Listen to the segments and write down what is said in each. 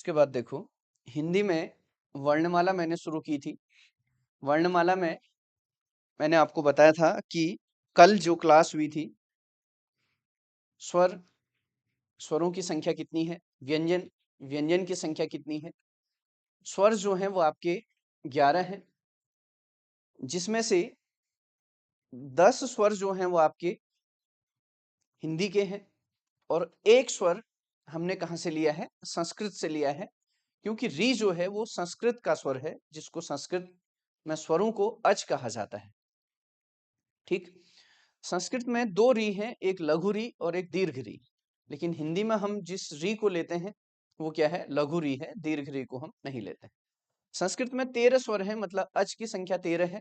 उसके बाद देखो, हिंदी में वर्णमाला मैंने शुरू की थी। वर्णमाला में मैंने आपको बताया था कि कल जो क्लास हुई थी, स्वरों की संख्या कितनी है, व्यंजन की संख्या कितनी है। स्वर जो हैं वो आपके 11 हैं, जिसमें से 10 स्वर जो हैं वो आपके हिंदी के हैं और एक स्वर हमने कहाँ से लिया है, संस्कृत से लिया है, क्योंकि री जो है वो संस्कृत का स्वर है, जिसको संस्कृत में स्वरों को अच कहा जाता है। ठीक, संस्कृत में 2 री हैं, एक लघु री और एक दीर्घ री, लेकिन हिंदी में हम जिस री को लेते हैं वो क्या है, लघु री है, दीर्घ री को हम नहीं लेते। संस्कृत में 13 स्वर हैं, मतलब अच की संख्या 13 है।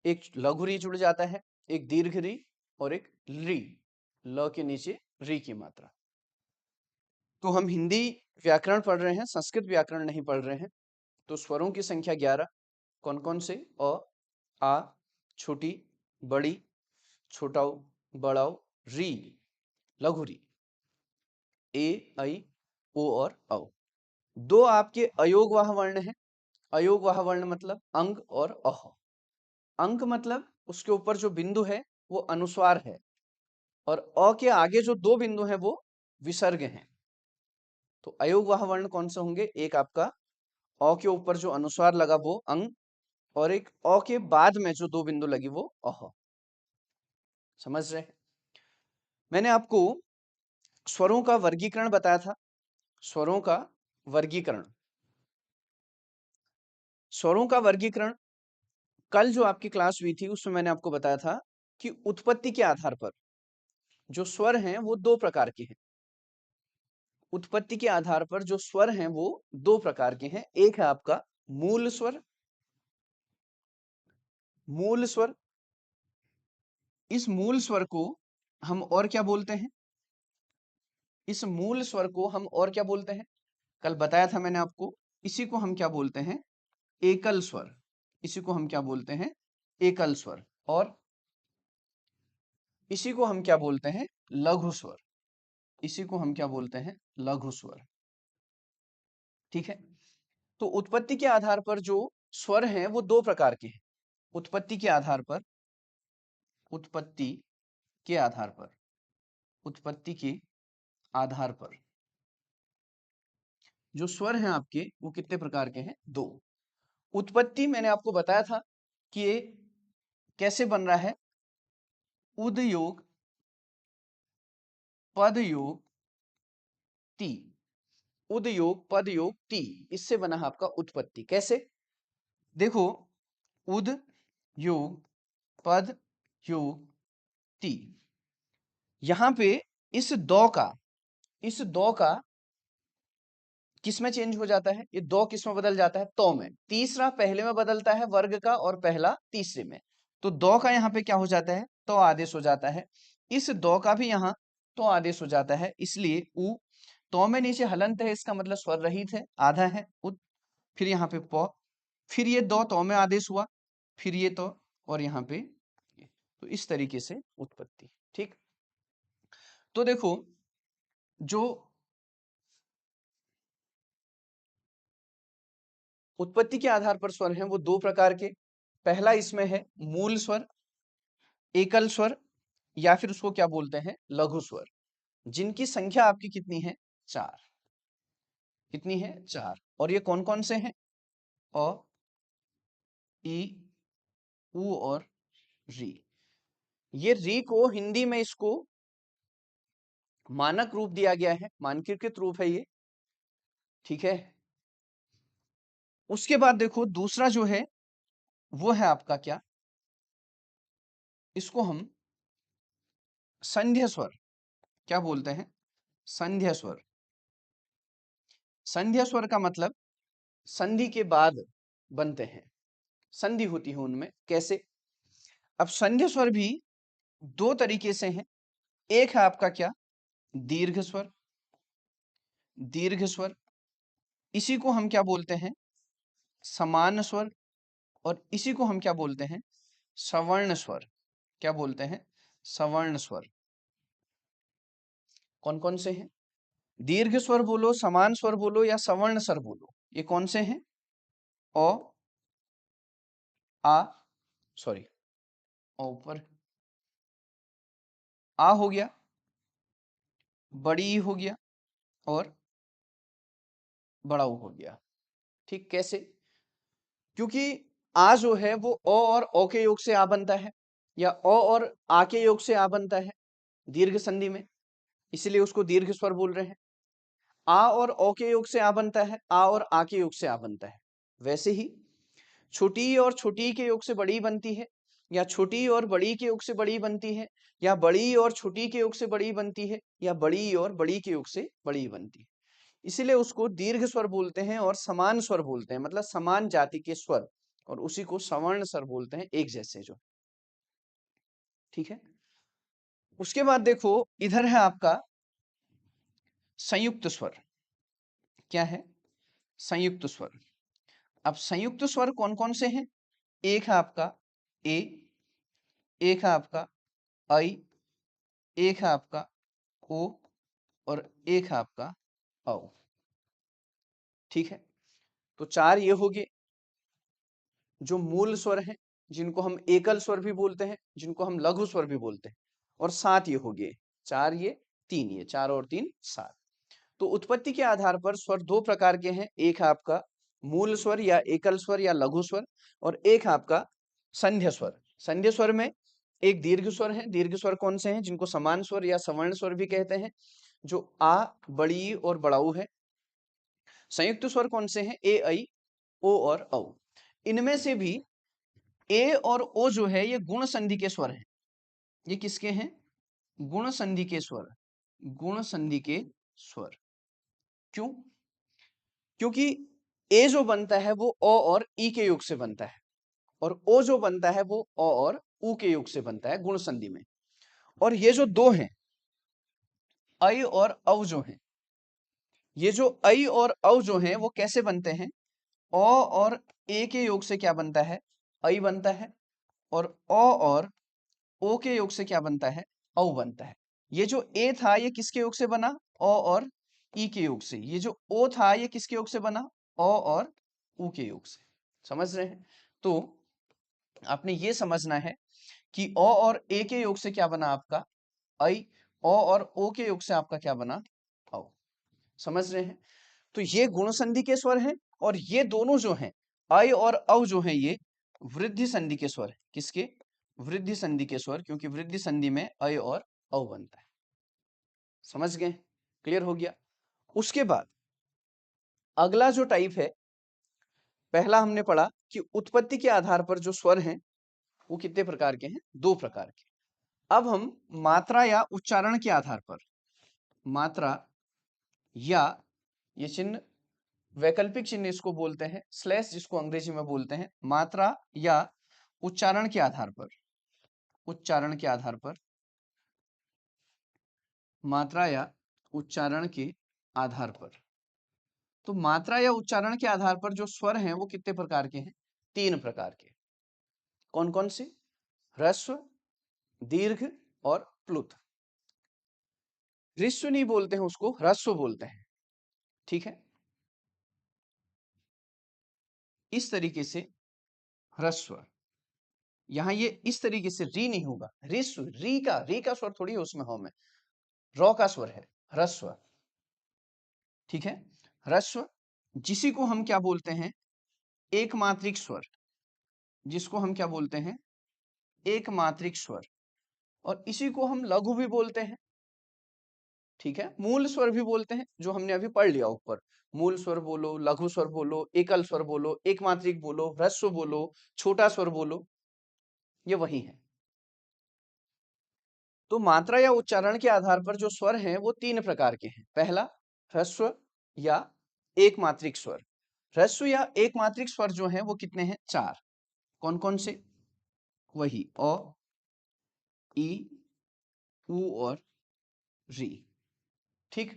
एक लघु री जुड़ जाता है, एक दीर्घ री और एक री, ल के नीचे री की मात्रा। तो हम हिंदी व्याकरण पढ़ रहे हैं, संस्कृत व्याकरण नहीं पढ़ रहे हैं। तो स्वरों की संख्या 11, कौन कौन से, अ, आ, छोटी, बड़ी, छोटाऊ, बड़ाऊ, री, लघु री, ए, ऐ, ओ और औ। 2 आपके अयोगवाह वर्ण हैं। अयोगवाह वर्ण मतलब अंग और अह। अंक मतलब उसके ऊपर जो बिंदु है वो अनुस्वार है, और अ के आगे जो 2 बिंदु हैं वो विसर्ग हैं। तो अयोगवाह वर्ण कौन से होंगे, एक आपका अ के ऊपर जो अनुस्वार लगा वो अंग, और एक अ के बाद में जो 2 बिंदु लगी वो अह। समझ रहे हैं? मैंने आपको स्वरों का वर्गीकरण बताया था। स्वरों का वर्गीकरण, स्वरों का वर्गीकरण कल जो आपकी क्लास हुई थी उसमें मैंने आपको बताया था कि उत्पत्ति के आधार पर जो स्वर हैं वो 2 प्रकार के हैं। उत्पत्ति के आधार पर जो स्वर हैं वो 2 प्रकार के हैं। एक है आपका मूल स्वर। मूल स्वर, इस मूल स्वर को हम और क्या बोलते हैं, इस मूल स्वर को हम और क्या बोलते हैं, कल बताया था मैंने आपको। इसी को हम क्या बोलते हैं, एकल स्वर। इसी को हम क्या बोलते हैं, एकल स्वर। और इसी को हम क्या बोलते हैं, लघु स्वर। इसी को हम क्या बोलते हैं, लघु स्वर। ठीक है, तो उत्पत्ति के आधार पर जो स्वर हैं वो 2 प्रकार के हैं। उत्पत्ति के आधार पर, उत्पत्ति के आधार पर, उत्पत्ति के आधार पर जो स्वर हैं आपके वो कितने प्रकार के हैं, 2। उत्पत्ति मैंने आपको बताया था कि ये कैसे बन रहा है, उद योग पद योग ती। उद योग पद योग ती, इससे बना है आपका उत्पत्ति। कैसे, देखो, उद योग पद योग ती, यहां पे इस इस दो का किस में चेंज हो जाता है, ये 2 किस में बदल जाता है, तो में। तीसरा पहले में बदलता है वर्ग का, और पहला तीसरे में। तो 2 का यहाँ पे क्या हो जाता है, तो आदेश हो जाता है। इस 2 का भी यहाँ तो आदेश हो जाता है, इसलिए उ, तो में नीचे हलंत है, इसका मतलब स्वर रहित है, आधा है उद, फिर यहाँ पे प, फिर ये 2 तो में आदेश हुआ, फिर ये तो, और यहाँ पे ये। तो इस तरीके से उत्पत्ति। ठीक, तो देखो, जो उत्पत्ति के आधार पर स्वर हैं वो 2 प्रकार के। पहला इसमें है मूल स्वर, एकल स्वर, या फिर उसको क्या बोलते हैं, लघु स्वर, जिनकी संख्या आपकी कितनी है, 4। कितनी है, 4। और ये कौन कौन से हैं, अ, ई, उ और री। ये री को हिंदी में इसको मानक रूप दिया गया है, मानकीकृत रूप है ये। ठीक है, उसके बाद देखो दूसरा जो है वो है आपका क्या, इसको हम संध्या स्वर क्या बोलते हैं, संध्या स्वर। संध्या स्वर का मतलब संधि के बाद बनते हैं, संधि होती है उनमें। कैसे, अब संध्या स्वर भी 2 तरीके से हैं। एक है आपका क्या, दीर्घ स्वर। दीर्घ स्वर, इसी को हम क्या बोलते हैं, समान स्वर। और इसी को हम क्या बोलते हैं, सवर्ण स्वर। क्या बोलते हैं, सवर्ण स्वर। कौन कौन से हैं, दीर्घ स्वर बोलो, समान स्वर बोलो या सवर्ण स्वर बोलो, ये कौन से हैं? ओ, आ, सॉरी, ऊपर आ हो गया, बड़ी ई हो गया और बड़ा ऊ हो गया। ठीक, कैसे? क्योंकि आ जो है वो ओ और ओ के योग से आ बनता है, या ओ और आ के योग से आ बनता है दीर्घ संधि में, इसलिए उसको दीर्घ स्वर बोल रहे हैं। आ और ओ के योग से आ बनता है, आ और आ के योग से आ बनता है। वैसे ही छोटी ई और छोटी ई के योग से बड़ी बनती है, या छोटी ई और बड़ी के योग से बड़ी बनती है, या बड़ी ई और छोटी के योग से बड़ी बनती है, या बड़ी ई और बड़ी के योग से बड़ी बनती है। इसीलिए उसको दीर्घ स्वर बोलते हैं और समान स्वर बोलते हैं, मतलब समान जाति के स्वर, और उसी को सवर्ण स्वर बोलते हैं, एक जैसे जो। ठीक है, उसके बाद देखो इधर है आपका संयुक्त स्वर। क्या है? संयुक्त स्वर। अब संयुक्त स्वर कौन कौन से हैं? एक है आपका ए, एक है आपका आई, एक है आपका ओ और एक है आपका औ। ठीक है, तो चार ये हो गए जो मूल स्वर हैं, जिनको हम एकल स्वर भी बोलते हैं, जिनको हम लघु स्वर भी बोलते हैं, और सात ये हो गए, चार ये, तीन ये, चार और तीन सात। तो उत्पत्ति के आधार पर स्वर दो प्रकार के हैं, एक है आपका मूल स्वर या एकल स्वर या लघु स्वर, और एक है आपका संध्या स्वर। संध्या स्वर में एक दीर्घ स्वर है। दीर्घ स्वर कौन से हैं? जिनको समान स्वर या सवर्ण स्वर भी कहते हैं, जो आ, बड़ी और बड़ाऊ है। संयुक्त स्वर कौन से हैं? ए, ऐ, ओ और औ। इनमें से भी ए और ओ जो है ये गुण संधि के स्वर हैं। ये किसके हैं? गुण संधि के स्वर। गुण संधि के स्वर। क्यों? क्योंकि ए जो बनता है वो ओ और ई के योग से बनता है, और ओ जो बनता है वो ओ और ऊ के योग से बनता है गुण संधि में। और ये जो दो हैं, ऐ और औ जो हैं, ये जो ऐ और औ जो हैं वो कैसे बनते हैं? ओ और ए के योग से क्या बनता है? ऐ बनता है, और ओ और ओ के योग से क्या बनता है? औ बनता है। ये जो ए था ये किसके योग से बना? ओ और ई के योग से। ये जो ओ था ये किसके योग से बना? ओ और ऊ के योग से। समझ रहे हैं? तो आपने ये समझना है कि ओ और ए के योग से क्या बना आपका? ऐ। ओ और ओ के योग से आपका क्या बना? औ। समझ रहे हैं? तो ये गुण संधि के स्वर हैं, और ये दोनों जो हैं ऐ और औ जो हैं ये वृद्धि संधि के स्वर है। किसके? वृद्धि संधि के स्वर, क्योंकि वृद्धि संधि में ऐ और औ बनता है। समझ गए? क्लियर हो गया? उसके बाद अगला जो टाइप है, पहला हमने पढ़ा कि उत्पत्ति के आधार पर जो स्वर हैं वो कितने प्रकार के हैं? दो प्रकार के। अब हम मात्रा या उच्चारण के आधार पर, मात्रा या, ये चिन्ह वैकल्पिक चिन्ह इसको बोलते हैं, स्लैश जिसको अंग्रेजी में बोलते हैं, मात्रा या उच्चारण के आधार पर, उच्चारण के आधार पर, मात्रा या उच्चारण के आधार पर। तो मात्रा या उच्चारण के आधार पर जो स्वर हैं वो कितने प्रकार के हैं? तीन प्रकार के। कौन कौन से? ह्रस्व, दीर्घ और प्लुत। ह्रस्व नहीं बोलते हैं उसको, ह्रस्व बोलते हैं। ठीक है, इस तरीके से ह्रस्व। यहां ये इस तरीके से री नहीं होगा, ऋस्व, री का स्वर थोड़ी है उसमें, हो में रॉ का स्वर है, ह्रस्व। ठीक है, ह्रस्व, जिसी को हम क्या बोलते हैं? एक मात्रिक स्वर। जिसको हम क्या बोलते हैं? एक मात्रिक स्वर। और इसी को हम लघु भी बोलते हैं। ठीक है, मूल स्वर भी बोलते हैं, जो हमने अभी पढ़ लिया ऊपर। मूल स्वर बोलो, लघु स्वर बोलो, एकल स्वर बोलो, एक मात्रिक बोलो, ह्रस्व बोलो, छोटा स्वर बोलो, ये वही है। तो मात्रा या उच्चारण के आधार पर जो स्वर हैं वो तीन प्रकार के हैं। पहला ह्रस्व या एक मात्रिक स्वर। ह्रस्व या एक मात्रिक स्वर जो हैं वो कितने हैं? चार। कौन कौन से? वही ओ, ई, ऊ और री। ठीक,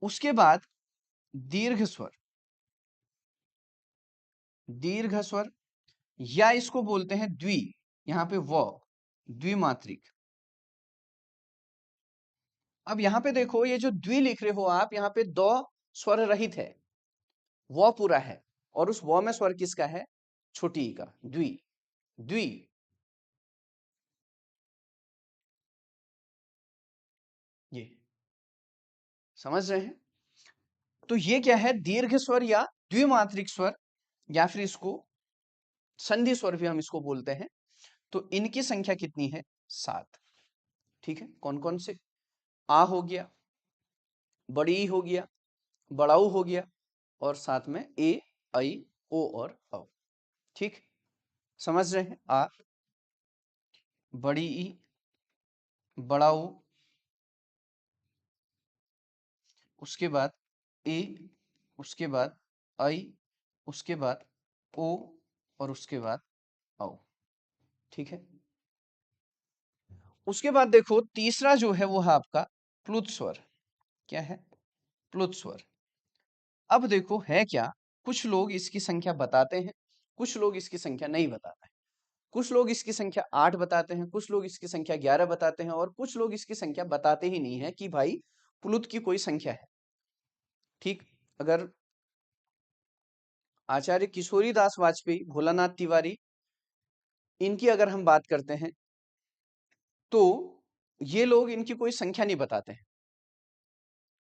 उसके बाद दीर्घ स्वर। दीर्घ स्वर, या इसको बोलते हैं द्वि, यहां पे व, द्विमात्रिक। अब यहाँ पे देखो, ये जो द्वि लिख रहे हो आप, यहाँ पे दो स्वर रहित है, वो पूरा है, और उस वो में स्वर किसका है? छोटी ई का, द्वि। द्वि, ये समझ रहे हैं? तो ये क्या है? दीर्घ स्वर या द्विमात्रिक स्वर, या फिर इसको संधि स्वर भी हम इसको बोलते हैं। तो इनकी संख्या कितनी है? 7। ठीक है, कौन कौन से? आ हो गया, बड़ी ई हो गया, बड़ा ऊ हो गया, और साथ में ए, आई, ओ और औ। ठीक, समझ रहे हैं? आ, बड़ी ई, बड़ा ऊ, उसके बाद ए, उसके बाद आई, उसके बाद ओ, और उसके बाद औ। ठीक है, उसके बाद देखो तीसरा जो है वो है आपका प्लुत स्वर। क्या है? प्लुत स्वर। अब देखो है क्या, कुछ लोग इसकी संख्या बताते हैं, कुछ लोग इसकी संख्या नहीं बताते हैं। कुछ लोग इसकी संख्या 8 बताते हैं, कुछ लोग इसकी संख्या 11 बताते हैं, और कुछ लोग इसकी संख्या बताते ही नहीं है कि भाई प्लुत की कोई संख्या है। ठीक, अगर आचार्य किशोरी दास वाजपेयी, भोलानाथ तिवारी, इनकी अगर हम बात करते हैं, तो ये लोग इनकी कोई संख्या नहीं बताते हैं।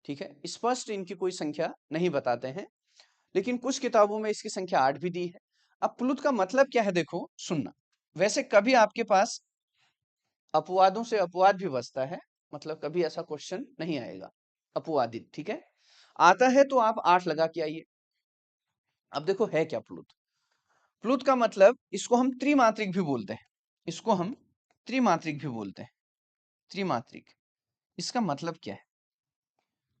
ठीक है, स्पष्ट इनकी कोई संख्या नहीं बताते हैं, लेकिन कुछ किताबों में इसकी संख्या 8 भी दी है। अब प्लुत का मतलब क्या है, देखो सुनना। वैसे कभी आपके पास अपवादों से अपवाद भी बचता है, मतलब कभी ऐसा क्वेश्चन नहीं आएगा अपवादित। ठीक है, आता है तो आप 8 लगा के आइए। अब देखो है क्या प्लुत। प्लुत का मतलब, इसको हम त्रिमात्रिक भी बोलते हैं, इसको हम त्रिमात्रिक भी बोलते हैं। त्रिमात्रिक, इसका मतलब क्या है?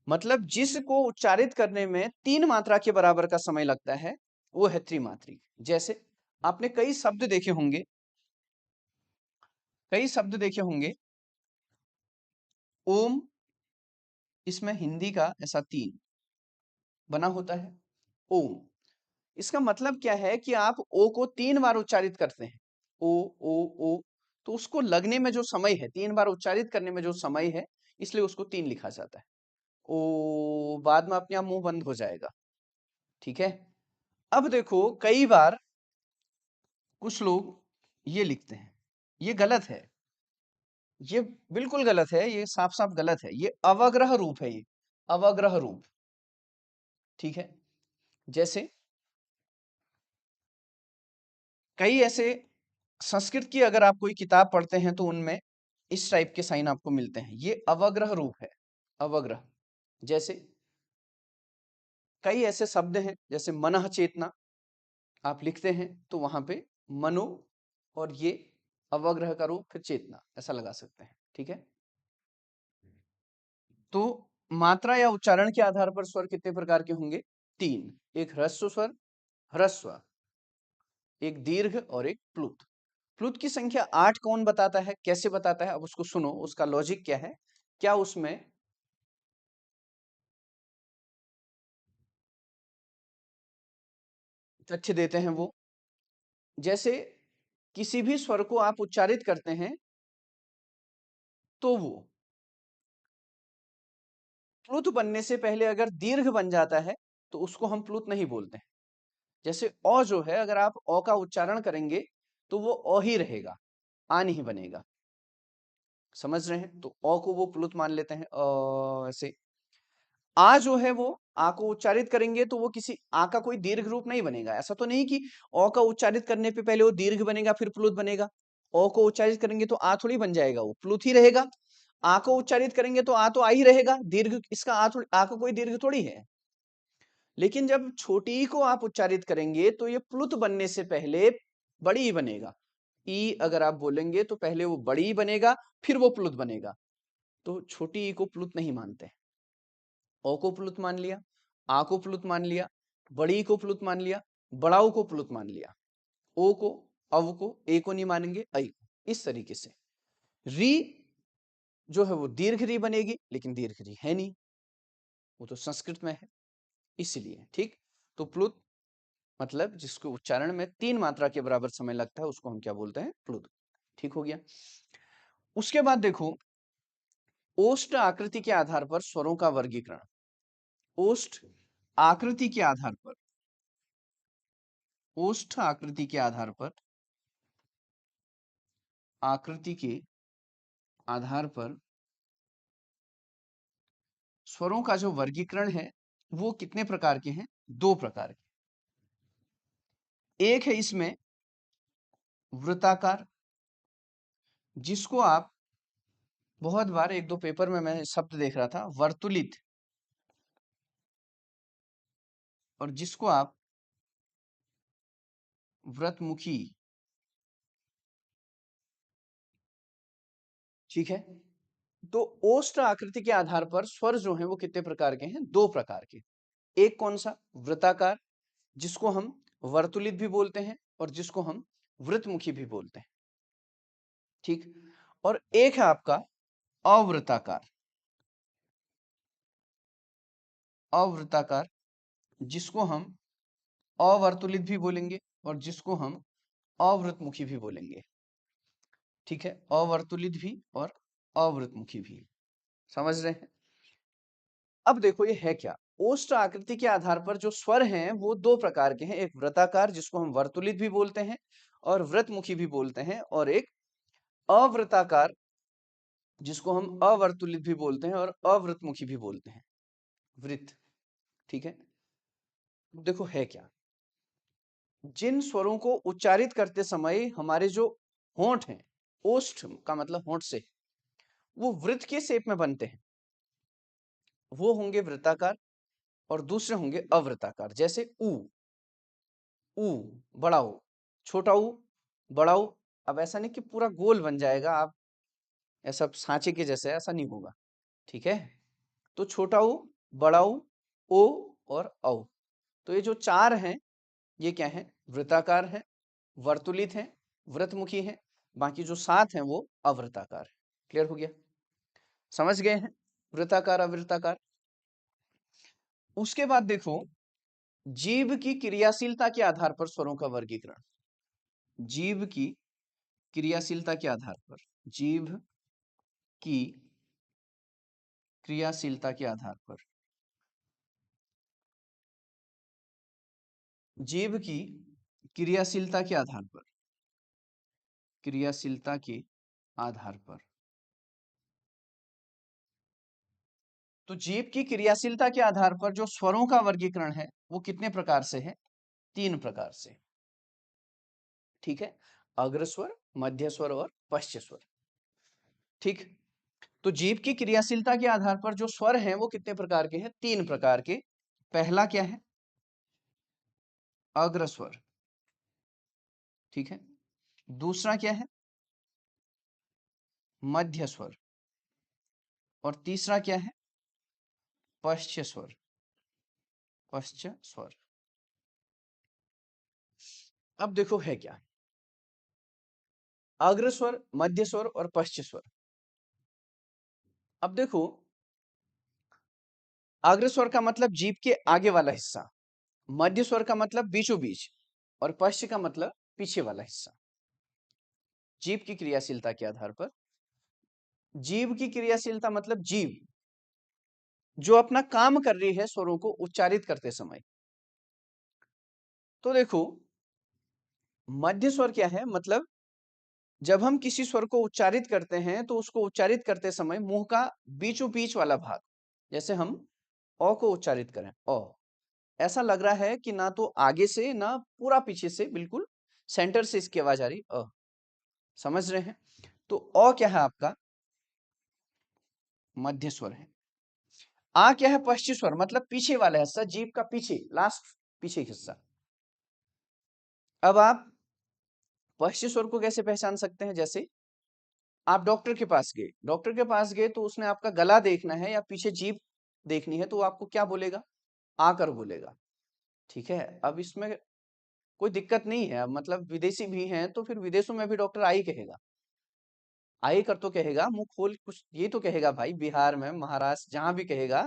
मतलब जिसको उच्चारित करने में 3 मात्रा के बराबर का समय लगता है, वो है त्रिमात्रिक। जैसे आपने कई शब्द देखे होंगे, कई शब्द देखे होंगे, ओम, इसमें हिंदी का ऐसा 3 बना होता है, ओम। इसका मतलब क्या है कि आप ओ को 3 बार उच्चारित करते हैं, ओ ओ ओ, तो उसको लगने में जो समय है, 3 बार उच्चारित करने में जो समय है, इसलिए उसको 3 लिखा जाता है। ओ, बाद में अपने आप मुंह बंद हो जाएगा। ठीक है, अब देखो कई बार कुछ लोग ये लिखते हैं, ये गलत है, ये बिल्कुल गलत है, ये साफ साफ गलत है, ये अवग्रह रूप है, ये अवग्रह रूप। ठीक है, जैसे कई ऐसे संस्कृत की अगर आप कोई किताब पढ़ते हैं तो उनमें इस टाइप के साइन आपको मिलते हैं, ये अवग्रह रूप है, अवग्रह। जैसे कई ऐसे शब्द हैं, जैसे मनः चेतना, आप लिखते हैं तो वहां पे मनो, और ये अवग्रह का रूप, फिर चेतना, ऐसा लगा सकते हैं। ठीक है, तो मात्रा या उच्चारण के आधार पर स्वर कितने प्रकार के होंगे? 3। एक ह्रस्व स्वर, ह्रस्व, एक दीर्घ, और एक प्लुत। प्लुत की संख्या 8 कौन बताता है, कैसे बताता है? अब उसको सुनो, उसका लॉजिक क्या है, क्या उसमें तथ्य देते हैं वो। जैसे किसी भी स्वर को आप उच्चारित करते हैं, तो वो प्लुत बनने से पहले अगर दीर्घ बन जाता है, तो उसको हम प्लुत नहीं बोलते हैं। जैसे अ जो है, अगर आप अ का उच्चारण करेंगे तो वो अ ही रहेगा, आ नहीं बनेगा। समझ रहे हैं? तो अ को वो प्लुत मान लेते हैं, ऐसे। आ जो है, वो आ को उच्चारित करेंगे तो वो किसी आ का कोई दीर्घ रूप नहीं बनेगा। ऐसा तो नहीं कि अ का उच्चारित करने पे पहले वो दीर्घ बनेगा फिर प्लुत बनेगा। अ को उच्चारित करेंगे तो आ थोड़ी बन जाएगा, वो प्लुत ही रहेगा। आ को उच्चारित करेंगे तो आ तो आ ही रहेगा, दीर्घ इसका आ थोड़ी, आ का कोई दीर्घ थोड़ी है। लेकिन जब छोटी ई को आप उच्चारित करेंगे तो ये प्लुत बनने से पहले बड़ी ई बनेगा। ई अगर आप बोलेंगे तो पहले वो बड़ी ई बनेगा, फिर वो प्लुत बनेगा। तो छोटी ई को प्लुत नहीं मानते। ओ को प्लुत मान लिया, आ को प्लुत मान लिया, बड़ी को प्लुत मान लिया, बड़ाऊ को प्लुत मान लिया, ओ को, अव को, ए को नहीं मानेंगे, ऐ को। इस तरीके से री जो है वो दीर्घ री बनेगी, लेकिन दीर्घ री है नहीं, वो तो संस्कृत में है, इसलिए। ठीक, तो प्लुत मतलब जिसको उच्चारण में 3 मात्रा के बराबर समय लगता है, उसको हम क्या बोलते हैं? प्लुत। ठीक हो गया। उसके बाद देखो ओष्ठ आकृति के आधार पर स्वरों का वर्गीकरण। ओष्ठ आकृति के आधार पर, ओष्ठ आकृति के आधार पर, आकृति के आधार पर स्वरों का जो वर्गीकरण है वो कितने प्रकार के हैं? 2 प्रकार के। एक है इसमें वृत्ताकार, जिसको आप बहुत बार 1-2 पेपर में मैं शब्द देख रहा था, वर्तुलित, और जिसको आप व्रतमुखी, ठीक है। तो ओष्ठ आकृति के आधार पर स्वर जो हैं वो कितने प्रकार के हैं? 2 प्रकार के। एक कौन सा? वृत्ताकार, जिसको हम वर्तुलित भी बोलते हैं और जिसको हम वृत्तमुखी भी बोलते हैं, ठीक। और एक है आपका अवृत्ताकार, अवृत्ताकार, जिसको हम अवर्तुलित भी बोलेंगे और जिसको हम अवृत्तमुखी भी बोलेंगे, ठीक है। अवर्तुलित भी और अवृत्तमुखी भी, समझ रहे हैं? अब देखो ये है क्या? ओष्ठ आकृति के आधार पर जो स्वर हैं वो 2 प्रकार के हैं। एक वृत्ताकार, जिसको हम वर्तुलित भी बोलते हैं और वृत्तमुखी भी बोलते हैं, और एक अवृत्ताकार, जिसको हम अवर्तुलित भी बोलते हैं और अवृत्तमुखी भी बोलते हैं, वृत्त, ठीक है। देखो है क्या, जिन स्वरों को उच्चारित करते समय हमारे जो होंठ हैं, ओष्ठ का मतलब होंठ से, वो वृत्त के शेप में बनते हैं, वो होंगे वृत्ताकार, और दूसरे होंगे अवृत्ताकार। जैसे ऊ, ऊ बड़ा ऊ, छोटा ऊ, बड़ा ऊ। अब ऐसा नहीं कि पूरा गोल बन जाएगा, आप ऐसा सांचे के जैसे, ऐसा नहीं होगा, ठीक है। तो छोटा ऊ, बड़ा ऊ, ओ और औ, तो ये जो 4 हैं ये क्या है? वृत्ताकार है, वर्तुलित है, वृत्तमुखी है। बाकी जो 7 हैं वो अवृत्ताकार है। क्लियर हो गया? समझ गए हैं वृत्ताकार अवृत्ताकार? उसके बाद देखो, जीभ की क्रियाशीलता के आधार पर स्वरों का वर्गीकरण। जीभ की क्रियाशीलता के आधार पर, जीभ की क्रियाशीलता के आधार पर, जीभ की क्रियाशीलता के आधार पर, क्रियाशीलता के आधार पर, तो जीभ की क्रियाशीलता के आधार पर जो स्वरों का वर्गीकरण है वो कितने प्रकार से है? 3 प्रकार से, ठीक है। अग्रस्वर, मध्य स्वर और पश्च स्वर, ठीक। तो जीभ की क्रियाशीलता के आधार पर जो स्वर हैं वो कितने प्रकार के हैं? 3 प्रकार के। पहला क्या है? अग्रस्वर, ठीक है। दूसरा क्या है? मध्य स्वर, और तीसरा क्या है? पश्च स्वर, पश्च स्वर। अब देखो है क्या, अग्रस्वर, मध्य स्वर और पश्च स्वर। अब देखो, अग्रस्वर का मतलब जीभ के आगे वाला हिस्सा, मध्य स्वर का मतलब बीचों बीच, और पश्च का मतलब पीछे वाला हिस्सा। जीभ की क्रियाशीलता के आधार पर, जीभ की क्रियाशीलता मतलब जीभ जो अपना काम कर रही है स्वरों को उच्चारित करते समय। तो देखो, मध्य स्वर क्या है? मतलब जब हम किसी स्वर को उच्चारित करते हैं तो उसको उच्चारित करते समय मुंह का बीचों बीच वाला भाग, जैसे हम अ को उच्चारित करें, अ, ऐसा लग रहा है कि ना तो आगे से ना पूरा पीछे से, बिल्कुल सेंटर से इसकी आवाज आ रही, अ। समझ रहे हैं? तो अ क्या है आपका? मध्य स्वर है। आ क्या है? पश्चिम स्वर, मतलब पीछे वाला हिस्सा, जीभ का पीछे, लास्ट पीछे हिस्सा। अब आप पश्चिम स्वर को कैसे पहचान सकते हैं? जैसे आप डॉक्टर के पास गए, डॉक्टर के पास गए तो उसने आपका गला देखना है या पीछे जीभ देखनी है, तो वो आपको क्या बोलेगा? आकर बोलेगा, ठीक है। अब इसमें कोई दिक्कत नहीं है, अब मतलब विदेशी भी हैं तो फिर विदेशों में भी डॉक्टर आई कहेगा, आई कर तो कहेगा, मुंह खोल कुछ ये तो कहेगा भाई। बिहार में, महाराष्ट्र, जहां भी कहेगा,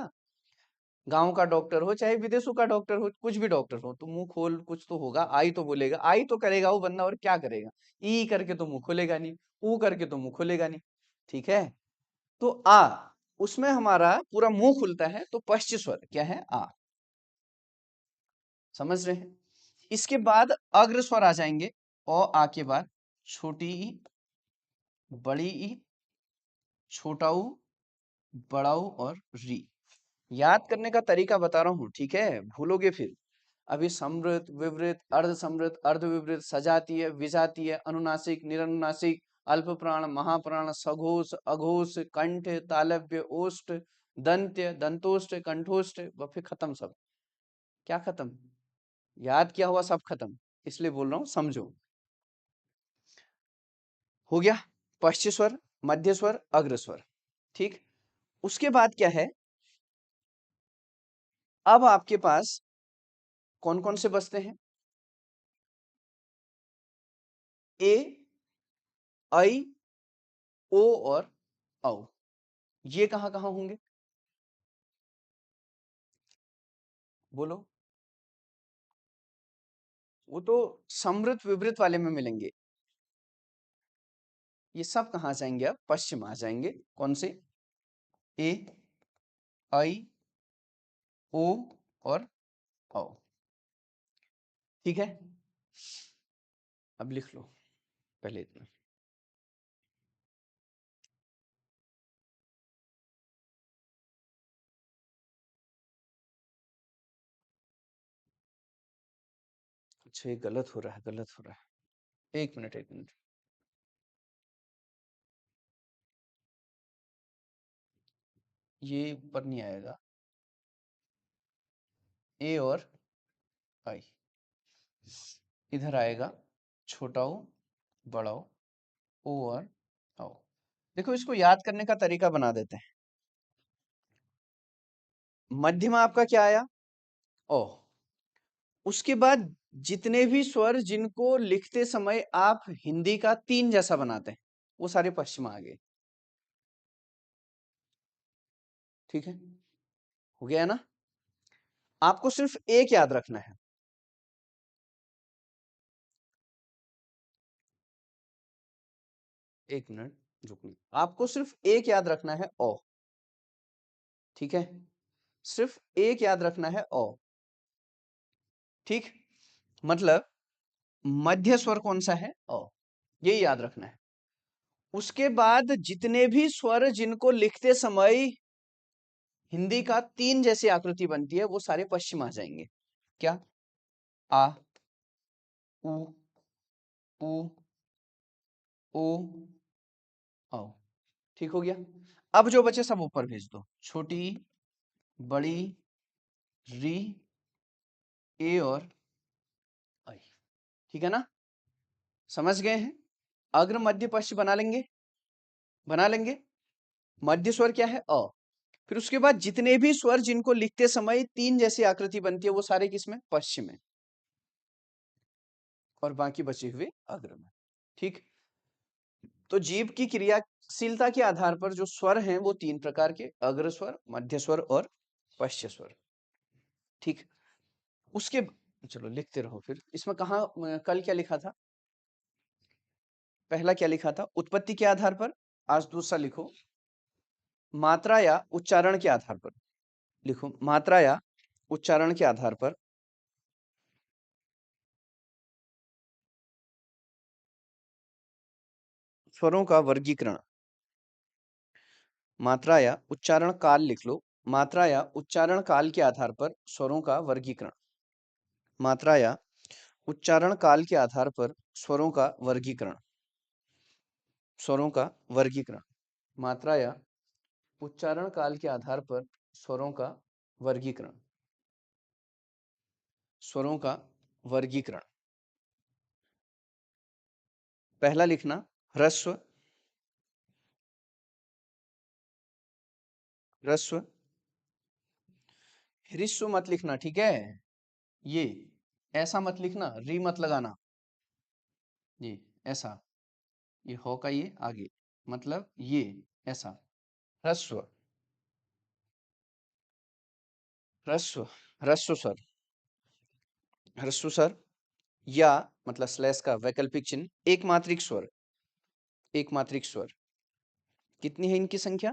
गांव का डॉक्टर हो चाहे विदेशों का डॉक्टर हो, कुछ भी डॉक्टर हो, तो मुंह खोल कुछ तो होगा, आई तो बोलेगा, आई तो करेगा वो बंदा, और क्या करेगा? ई करके तो मुंह खोलेगा नहीं, ऊ करके तो मुंह खोलेगा नहीं, ठीक है। तो आ उसमें हमारा पूरा मुंह खुलता है, तो पश्च स्वर क्या है? आ। समझ रहे हैं? इसके बाद अग्र स्वर आ जाएंगे। ओ आ के बाद छोटी ई, बड़ी ई, छोटा ऊ, बड़ा ऊ और री। याद करने का तरीका बता रहा हूं, ठीक है? भूलोगे फिर। अभी समृत, विवृत, अर्ध समृत, अर्ध विवृत, सजातीय, विजातीय, अनुनासिक, निरनुनासिक, अल्प प्राण, महाप्राण, सघोष, अघोष, कंठ, तालव्य, ओष्ठ, दंत्य, दंतोष्ठ, कंठोष्ठ, व फिर खत्म सब। क्या खत्म? याद किया हुआ सब खत्म, इसलिए बोल रहा हूं, समझो। हो गया पश्च स्वर, मध्य स्वर, अग्र स्वर। ठीक। उसके बाद क्या है? अब आपके पास कौन कौन से बचते हैं? ए, आई, ओ और औ। ये कहां कहां होंगे? बोलो। वो तो समृत विवृत वाले में मिलेंगे। ये सब कहां जाएंगे? अब पश्चिम आ जाएंगे। कौन से? ए, आई, ओ और औ। ठीक है, अब लिख लो पहले इतना। अच्छा, ये गलत हो रहा है, गलत हो रहा है। एक मिनट, एक मिनट। ये ऊपर नहीं आएगा। ए और आई इधर आएगा। छोटा ओ, बड़ा ओ और औ। देखो, इसको याद करने का तरीका बना देते हैं। मध्य में आपका क्या आया? ओ। उसके बाद जितने भी स्वर जिनको लिखते समय आप हिंदी का तीन जैसा बनाते हैं, वो सारे पश्चिम आ गए। ठीक है, हो गया ना? आपको सिर्फ एक याद रखना है। एक मिनट रुकना। आपको सिर्फ एक याद रखना है, ओ। ठीक है, सिर्फ एक याद रखना है, ओ। ठीक, मतलब मध्य स्वर कौन सा है? ओ। ये याद रखना है। उसके बाद जितने भी स्वर जिनको लिखते समय हिंदी का तीन जैसी आकृति बनती है, वो सारे पश्चिम आ जाएंगे। क्या? आ, उ, ऊ, ओ, औ। ठीक हो गया। अब जो बचे सब ऊपर भेज दो। छोटी, बड़ी, री, ए और आई। ठीक है ना? समझ गए हैं? अग्र मध्य पश्च बना लेंगे, बना लेंगे। मध्य स्वर क्या है? अ। फिर उसके बाद जितने भी स्वर जिनको लिखते समय तीन जैसी आकृति बनती है, वो सारे किसमें? पश्चिम में। और बाकी बचे हुए अग्र में। ठीक। तो जीभ की क्रियाशीलता के आधार पर जो स्वर हैं वो तीन प्रकार के: अग्र स्वर, मध्य स्वर और पश्च स्वर। ठीक। उसके चलो लिखते रहो। फिर इसमें कहा कल क्या लिखा था? पहला क्या लिखा था? उत्पत्ति के आधार पर। आज दूसरा लिखो, मात्रा या उच्चारण के आधार पर। लिखो, मात्रा या उच्चारण के आधार पर स्वरों का वर्गीकरण। मात्रा या उच्चारण काल लिख लो। मात्रा या उच्चारण काल के आधार पर स्वरों का वर्गीकरण। मात्रा या उच्चारण काल के आधार पर स्वरों का वर्गीकरण। स्वरों का वर्गीकरण। मात्रा या उच्चारण काल के आधार पर स्वरों का वर्गीकरण। स्वरों का वर्गीकरण। पहला लिखना ह्रस्व। ह्रस्व। ह्रस्व मत लिखना, ठीक है? ये ऐसा मत लिखना, री मत लगाना। ये ऐसा, ये हो का ये आगे, मतलब ये ऐसा। ह्रस्व। ह्रस्व। ह्रस्व स्वर। ह्रस्व स्वर या मतलब स्लैश का वैकल्पिक चिन्ह एक मात्रिक स्वर। एक मात्रिक स्वर कितनी है इनकी संख्या?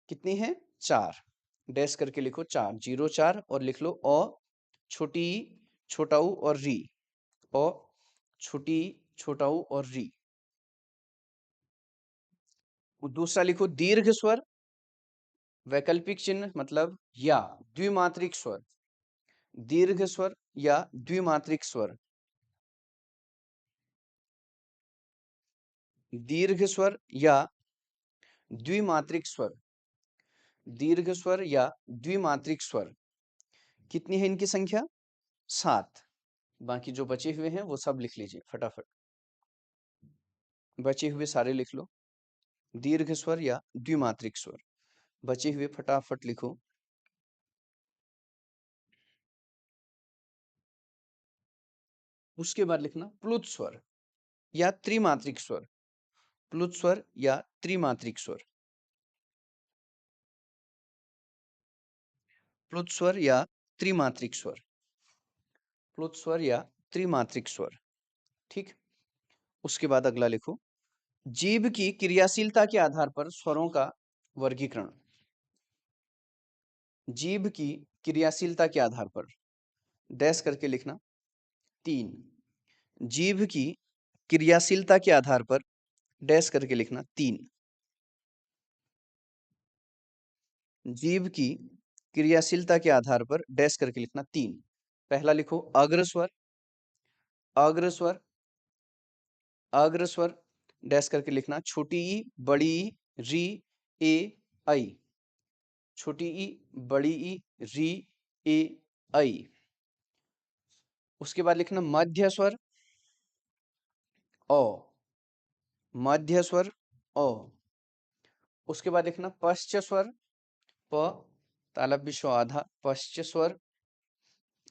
कितनी है? 4। डैश करके लिखो 4, 0 4 और लिख लो अ, छोटी ई, छोटा ऊ और री। अ, छोटी ई, छोटा ऊ और री। दूसरा लिखो दीर्घ स्वर, वैकल्पिक चिन्ह मतलब या, द्विमात्रिक स्वर। दीर्घ स्वर या द्विमात्रिक स्वर। दीर्घ स्वर या द्विमात्रिक स्वर। दीर्घ स्वर या द्विमात्रिक स्वर। कितनी है इनकी संख्या? 7। बाकी जो बचे हुए हैं वो सब लिख लीजिए फटाफट। बचे हुए सारे लिख लो। दीर्घ स्वर या द्विमात्रिक स्वर बचे हुए फटाफट लिखो। उसके बाद लिखना प्लुत स्वर या त्रिमात्रिक स्वर। प्लुत स्वर या त्रिमात्रिक स्वर। प्लुत स्वर या त्रिमात्रिक स्वर। प्लुत स्वर या त्रिमात्रिक स्वर। ठीक। उसके बाद अगला लिखो जीभ की क्रियाशीलता के आधार पर स्वरों का वर्गीकरण। जीभ की क्रियाशीलता के आधार पर डैश करके लिखना 3। जीभ की क्रियाशीलता के आधार पर डैश करके लिखना 3। जीभ की क्रियाशीलता के आधार पर डैश करके लिखना 3। पहला लिखो अग्रस्वर। अग्रस्वर। अग्रस्वर डैश करके लिखना छोटी ई, बड़ी ई, री, ए, आई। छोटी ई, बड़ी ई, री, ए, आई। उसके बाद लिखना मध्य स्वर ओ। मध्य स्वर ओ। उसके बाद लिखना पश्च स्वर प, तालव्य विश्व आधा। पश्च स्वर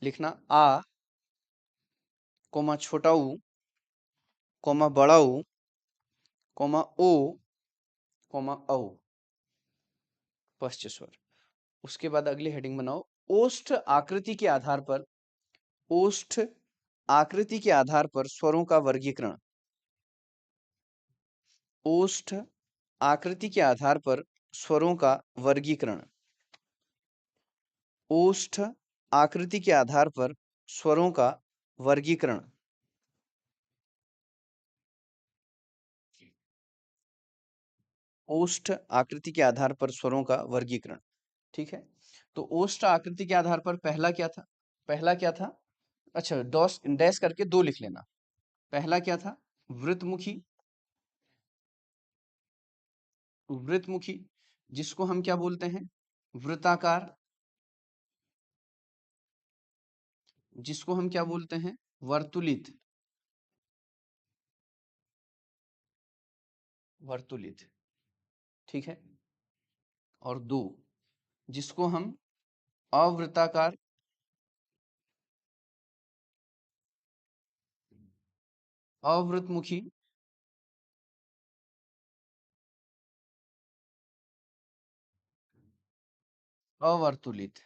लिखना आ, कोमा छोटा ऊ, कोमा बड़ा ऊ, कोमा ओ, कोमा औ। पश्च स्वर। उसके बाद अगली हेडिंग बनाओ ओष्ठ आकृति के आधार पर। ओष्ठ आकृति के आधार पर स्वरों का वर्गीकरण। ओष्ठ आकृति के आधार पर स्वरों का वर्गीकरण। ओष्ठ आकृति के आधार पर स्वरों का वर्गीकरण। ओष्ठ आकृति के आधार पर स्वरों का वर्गीकरण। ठीक है। तो ओष्ठ आकृति के आधार पर पहला क्या था? पहला क्या था? अच्छा, डॉस डैश करके 2 लिख लेना। पहला क्या था? वृत्तमुखी। वृत्तमुखी जिसको हम क्या बोलते हैं? वृत्ताकार। जिसको हम क्या बोलते हैं? वर्तुलित। वर्तुलित। ठीक है। और 2 जिसको हम अवृत्ताकार। अवृत्तमुखी। अवर्तुलित।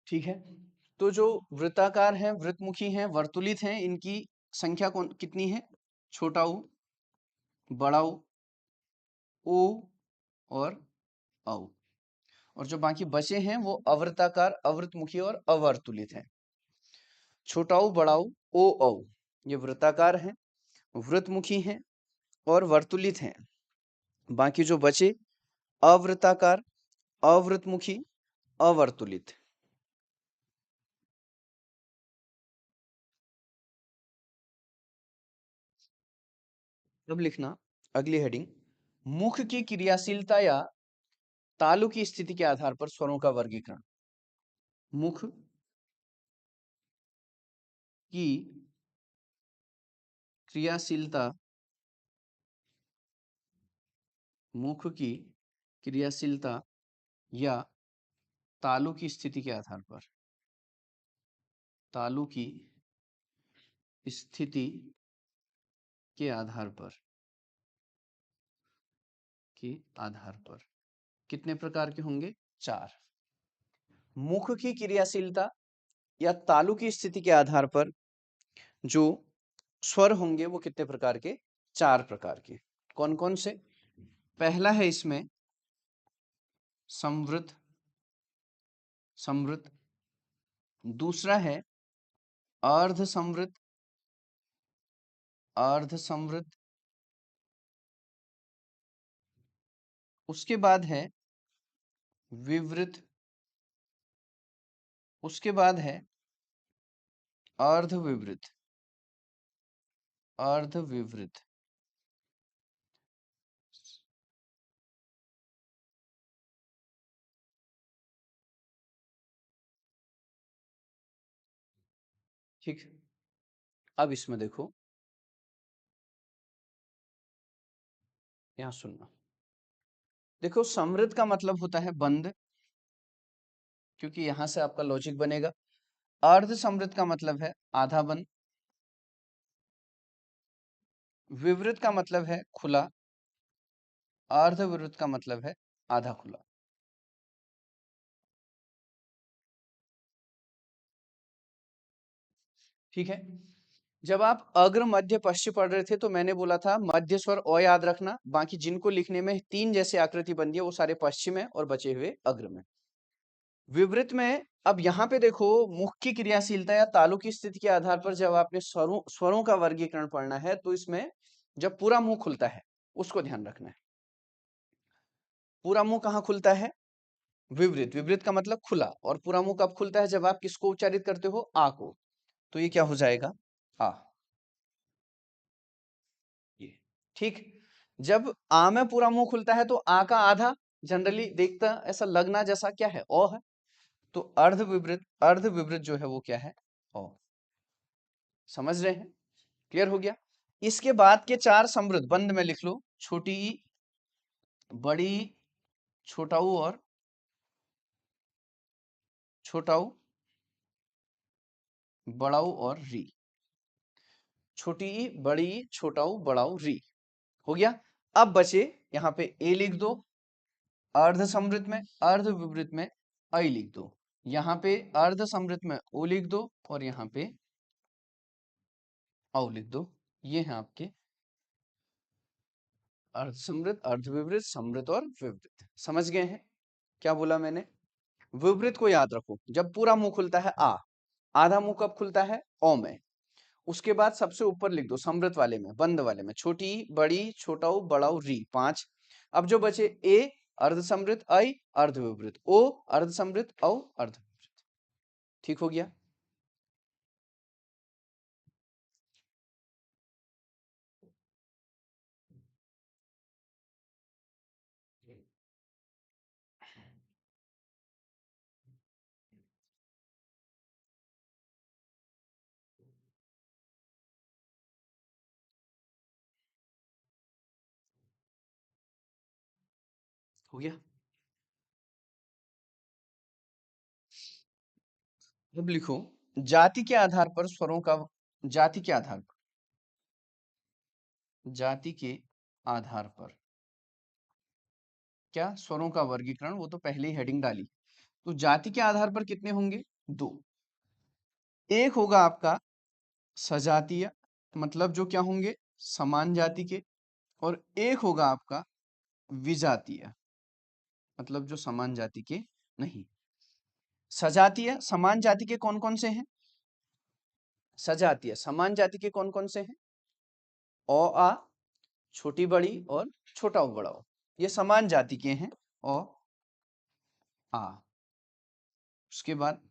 ठीक है। तो जो वृत्ताकार हैं, वृत्तमुखी हैं, वर्तुलित हैं, इनकी संख्या कौन कितनी है? छोटा ऊ, बड़ा ऊ, ओ और औ। और जो बाकी बचे हैं वो अवृत्ताकार, अवृत्तमुखी और अवर्तुलित हैं। छोटा ऊ, बड़ा ऊ, ओ औ ये वृत्ताकार हैं, वृत्तमुखी हैं और वर्तुलित हैं। बाकी जो बचे अवृत्ताकार, अवृत्तमुखी, अवर्तुलित। अब लिखना अगली हेडिंग मुख की क्रियाशीलता या तालु की स्थिति के आधार पर स्वरों का वर्गीकरण। मुख की क्रियाशीलता। मुख की क्रियाशीलता या तालु की स्थिति के आधार पर। तालु की स्थिति के आधार पर। के आधार पर कितने प्रकार के होंगे? 4। मुख की क्रियाशीलता या तालु की स्थिति के आधार पर जो स्वर होंगे वो कितने प्रकार के? 4 प्रकार के। कौन कौन से? पहला है इसमें संवृत, समृत। दूसरा है अर्ध समृत, अर्ध समृत। उसके बाद है विवृत। उसके बाद है अर्ध विवृत, अर्ध विवृत। ठीक। अब इसमें देखो, यहां सुनना। देखो, समृद्ध का मतलब होता है बंद, क्योंकि यहां से आपका लॉजिक बनेगा। अर्ध समृद्ध का मतलब है आधा बंद। विवृत का मतलब है खुला। अर्ध विवृत का मतलब है आधा खुला। ठीक है। जब आप अग्र मध्य पश्चिम पढ़ रहे थे तो मैंने बोला था मध्य स्वर अ याद रखना, बाकी जिनको लिखने में 3 जैसे आकृति बनती है वो सारे पश्चिम है और बचे हुए अग्र में। विवृत में अब यहाँ पे देखो, मुख की क्रियाशीलता या तालु की स्थिति के आधार पर जब आपने स्वरों का वर्गीकरण पढ़ना है तो इसमें जब पूरा मुंह खुलता है उसको ध्यान रखना है। पूरा मुंह कहाँ खुलता है? विवृत। विवृत का मतलब खुला। और पूरा मुंह कब खुलता है? जब आप किसको उच्चारित करते हो? आ को। तो ये क्या हो जाएगा? आ। ये ठीक। जब आ में पूरा मुंह खुलता है तो आ का आधा जनरली देखता ऐसा लगना जैसा क्या है? ओ है। तो अर्ध विवृत, अर्ध विवृत जो है वो क्या है? ओ। समझ रहे हैं? क्लियर हो गया? इसके बाद के 4 समृद्ध बंद में लिख लो। छोटी ई, बड़ी ई, छोटा ऊ और छोटा ऊ, बड़ा ऊ और री। छोटी ई, बड़ी ई, छोटा ऊ, बड़ा ऊ, री। हो गया। अब बचे यहाँ पे ए लिख दो, अर्ध समृद्ध में, अर्ध विवृत में आई लिख दो। यहाँ पे अर्ध समृद्ध में ओ लिख दो और यहाँ पे औ लिख दो। ये है आपके अर्ध समृद्ध, अर्ध विवृत, समृद्ध और विवृत। समझ गए हैं क्या बोला मैंने? विवृत को याद रखो, जब पूरा मुंह खुलता है आ, आधा मुंह कब खुलता है? ओ में। उसके बाद सबसे ऊपर लिख दो समृद्ध वाले में, बंद वाले में, छोटी बड़ी, छोटा ऊ, बड़ा ऊ, री, 5। अब जो बचे ए अर्ध समृद्ध, आई अर्ध विवृत, ओ अर्ध समृद्ध, औ अर्ध विवृत। ठीक हो गया? हो गया। अब लिखो, जाति के आधार पर स्वरों का, जाति के आधार पर, जाति के आधार पर क्या? स्वरों का वर्गीकरण। वो तो पहले ही हेडिंग डाली। तो जाति के आधार पर कितने होंगे? 2। एक होगा आपका सजातीय, मतलब जो क्या होंगे? समान जाति के। और एक होगा आपका विजातीय, मतलब जो समान जाति के नहीं। सजातीय समान जाति के कौन कौन से हैं? सजातीय समान जाति के कौन कौन से हैं? ओ आ, छोटी बड़ी और छोटा ऊ बड़ा ऊ, ये समान जाति के हैं। ओ आ। उसके बाद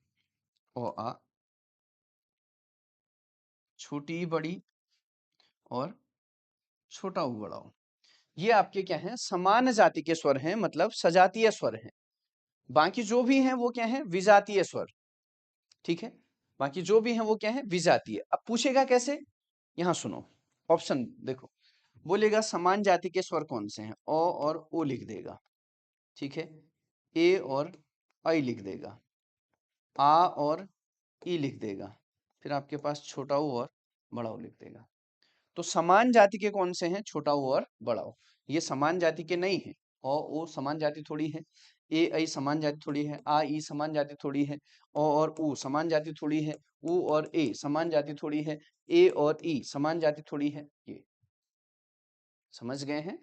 ओ आ, छोटी बड़ी और छोटा ऊ बड़ा ऊ, ये आपके क्या हैं? समान जाति के स्वर हैं, मतलब सजातीय स्वर हैं। बाकी जो भी हैं वो क्या हैं? विजातीय स्वर। ठीक है। बाकी जो भी हैं वो क्या है? विजातीय। अब पूछेगा कैसे? यहाँ सुनो, ऑप्शन देखो। बोलेगा समान जाति के स्वर कौन से हैं? ओ और ओ लिख देगा। ठीक है। ए और आई लिख देगा। आ और ई लिख देगा। फिर आपके पास छोटा ऊ और बड़ा ऊ लिख देगा। तो समान जाति के कौन से हैं? छोटा ऊ और बड़ा ऊ। ये समान जाति के नहीं है। ओ समान जाति थोड़ी है। ए आई समान जाति थोड़ी है। आ ई समान जाति थोड़ी है। ओ और ऊ समान जाति थोड़ी है। ऊ और ए समान जाति थोड़ी है। ए और ई समान जाति थोड़ी है, ये समझ गए हैं।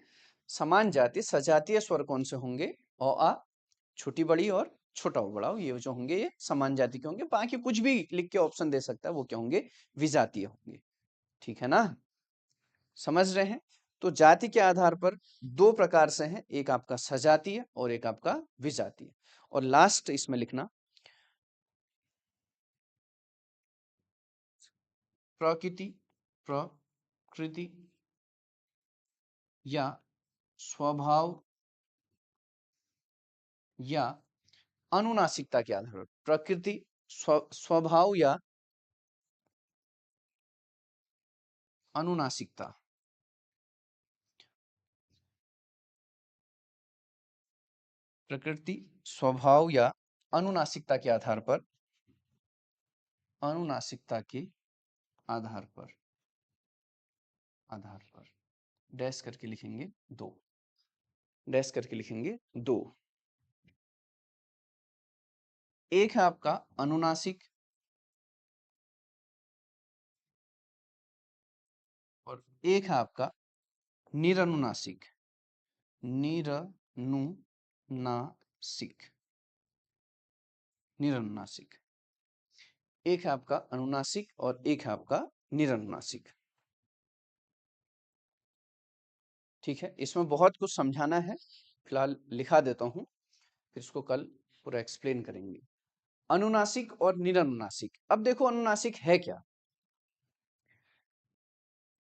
समान जाति सजातीय स्वर कौन से होंगे? अ आ, छोटी बड़ी और छोटा बड़ा, ये जो होंगे ये समान जाति के होंगे। बाकी कुछ भी लिख के ऑप्शन दे सकता है, वो क्या होंगे? विजातीय होंगे। ठीक है ना, समझ रहे हैं। तो जाति के आधार पर दो प्रकार से हैं, एक आपका सजातीय और एक आपका विजातीय। और लास्ट इसमें लिखना प्रकृति या स्वभाव या अनुनासिकता के आधार पर। प्रकृति, स्वभाव या अनुनासिकता। प्रकृति, स्वभाव या अनुनासिकता के आधार पर, अनुनासिकता के आधार पर डैश करके लिखेंगे दो, डैश करके लिखेंगे दो। एक है आपका अनुनासिक और एक है आपका निरनुनासिक। निरनुनासिक, एक है आपका अनुनासिक और एक है आपका निरनुनासिक। ठीक है, इसमें बहुत कुछ समझाना है, फिलहाल लिखा देता हूं, फिर इसको कल पूरा एक्सप्लेन करेंगे। अनुनासिक और निरनुनासिक। अब देखो अनुनासिक है क्या?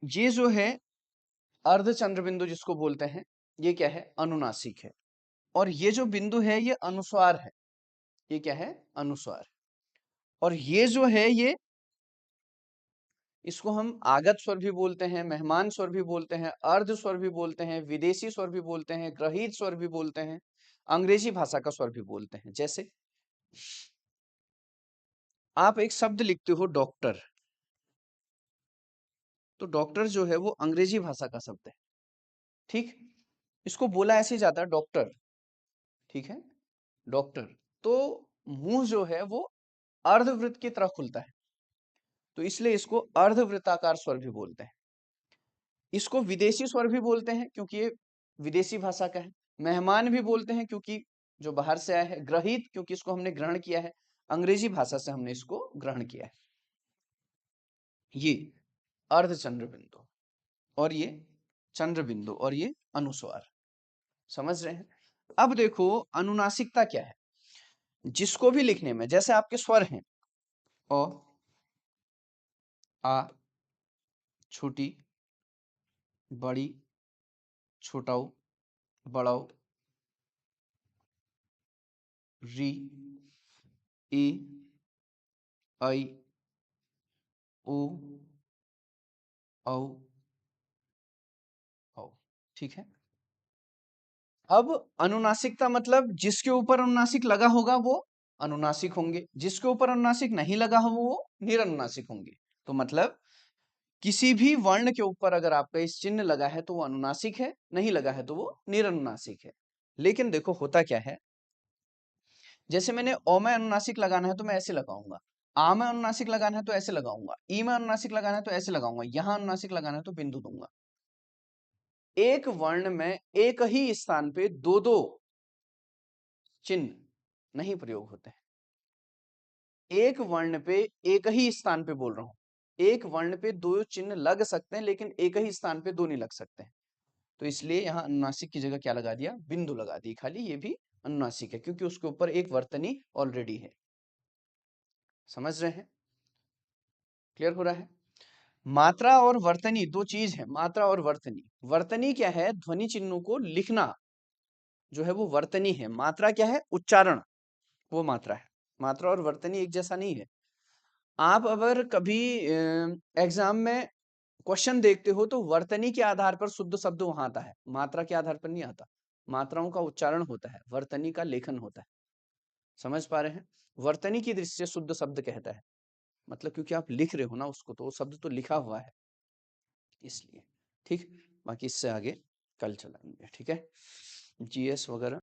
ये जो है अर्धचंद्र बिंदु जिसको बोलते हैं, ये क्या है? अनुनासिक है। और ये जो बिंदु है ये अनुस्वार है। ये क्या है? अनुस्वार। और ये जो है ये, इसको हम आगत स्वर भी बोलते हैं, मेहमान स्वर भी बोलते हैं, अर्ध स्वर भी बोलते हैं, विदेशी स्वर भी बोलते हैं, ग्रहित स्वर भी बोलते हैं, अंग्रेजी भाषा का स्वर भी बोलते हैं। जैसे आप एक शब्द लिखते हो डॉक्टर, तो डॉक्टर जो है वो अंग्रेजी भाषा का शब्द है। ठीक, इसको बोला ऐसे जाता है डॉक्टर। ठीक है, डॉक्टर। तो मुंह जो है वो अर्धवृत्त की तरह खुलता है, तो इसलिए इसको अर्धवृत्ताकार स्वर भी बोलते हैं। इसको विदेशी स्वर भी बोलते हैं क्योंकि ये विदेशी भाषा का है। मेहमान भी बोलते हैं क्योंकि जो बाहर से आया है। ग्रहित क्योंकि इसको हमने ग्रहण किया है, अंग्रेजी भाषा से हमने इसको ग्रहण किया है। ये अर्धचंद्र बिंदु और ये चंद्र बिंदु और ये अनुस्वार, समझ रहे हैं। अब देखो अनुनासिकता क्या है। जिसको भी लिखने में, जैसे आपके स्वर हैं अ, आ, छोटी बड़ी, छोटाऊ बड़ाऊ, री, ई, आई, ओ, औ, औ। ठीक है। अब अनुनासिकता मतलब जिसके ऊपर अनुनासिक लगा होगा वो अनुनासिक होंगे, जिसके ऊपर अनुनासिक नहीं लगा हो वो निरनुनासिक होंगे। तो मतलब किसी भी वर्ण के ऊपर अगर आपका इस चिन्ह लगा है तो वो अनुनासिक है, नहीं लगा है तो वो निरनुनासिक है। लेकिन देखो होता क्या है, जैसे मैंने ओ में अनुनासिक लगाना है तो मैं ऐसे लगाऊंगा, आ में अनुनासिक लगाना है तो ऐसे लगाऊंगा, ई में अनुनासिक लगाना है तो ऐसे लगाऊंगा, यहां अनुनासिक लगाना है तो बिंदु दूंगा। एक वर्ण में एक ही स्थान पे दो दो चिन्ह नहीं प्रयोग होते हैं। एक वर्ण पे एक ही स्थान पे बोल रहा हूं, एक वर्ण पे दो चिन्ह लग सकते हैं लेकिन एक ही स्थान पे दो नहीं लग सकते हैं। तो इसलिए यहां अनुनासिक की जगह क्या लगा दिया? बिंदु लगा दी खाली। ये भी अनुनासिक है क्योंकि उसके ऊपर एक वर्तनी ऑलरेडी है। समझ रहे हैं? क्लियर हो रहा है? मात्रा और वर्तनी दो चीज है। मात्रा और वर्तनी, वर्तनी क्या है? ध्वनि चिन्हों को लिखना जो है वो वर्तनी है। मात्रा क्या है? उच्चारण, वो मात्रा है। मात्रा और वर्तनी एक जैसा नहीं है। आप अगर कभी एग्जाम में क्वेश्चन देखते हो तो वर्तनी के आधार पर शुद्ध शब्द वहां आता है, मात्रा के आधार पर नहीं आता। मात्राओं का उच्चारण होता है, वर्तनी का लेखन होता है। समझ पा रहे हैं? वर्तनी की दृष्टि से शुद्ध शब्द कहता है, मतलब क्योंकि आप लिख रहे हो ना उसको, तो वो शब्द तो लिखा हुआ है इसलिए। ठीक, बाकी इससे आगे कल चलाएंगे। ठीक है, जीएस वगैरह